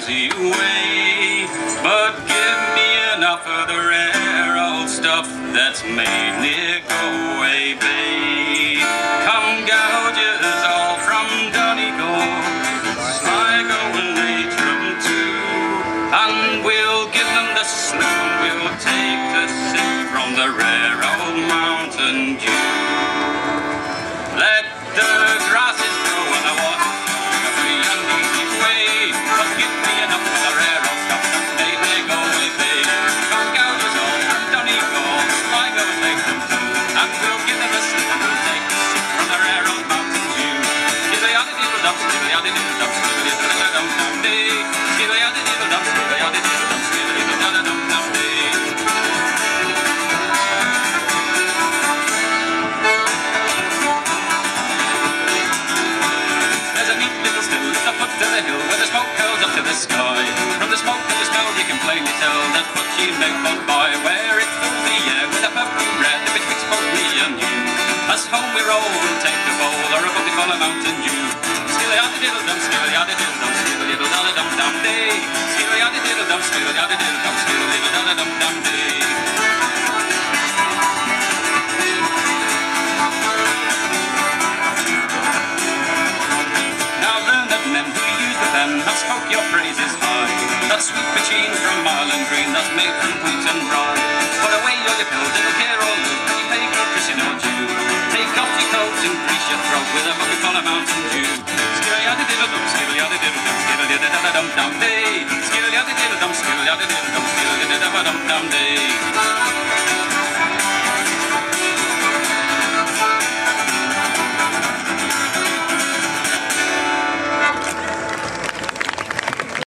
easy way, but give me enough of the rare old stuff that's made near Galway Bay. Come gouges all from Donegal, Sligo and Leitrim too, and we'll give them the slip and we'll take the sip from the rare old mountain dew. Let the grasses grow and the water flow a free and easy way, but give me enough of the rare old stuff that's made near Galway Bay. Come gouges all from Donegal, Sligo and Leitrim too, and we'll give them the slip and we'll take the sip from the rare old mountain dew. Skiddly-yaddy-diddle-dum, skiddly-yaddy-diddle-dum, skiddly-diddle-dum-dum-dee. Skiddly-yaddy-diddle-dum, skiddly-yaddy-diddle-dum, skiddly-diddle-dum-dum-dee. There's a neat little still at the foot of the hill where the smoke curls up to the sky. From the smoke and the smell you can plainly tell that's what you make both by, where it fills the air with a perfume red betwixt both me and you. As home we roll and take a bowl or a bucket full of Mountain Dew. Skidly-yaddy-diddle-dum, skidly-yaddy-diddle-dum, skidly-diddle-dum-dum-dee. Skidly-yaddy-diddle-dum, skidly-yaddy-diddle-dum, skidly-diddle-dum-dum-dee. Now learned men who use the pen have spoke your praises high. That sweet machine from Marlin Green that's made from wheat and rye. Put away all your pills, it'll care all good, but you pay good Christian or Jew. Take off your coat and grease your throat with a bucket full of Mountain Dew. Skidly-yaddy-diddle-dum, skidly-yaddy-diddle-dum, skidly-diddle-dum-dum-dee. Skidly-yaddy-diddle-dum, skidly-yaddy-diddle-dum, skidly-diddle-dum-dum-dee.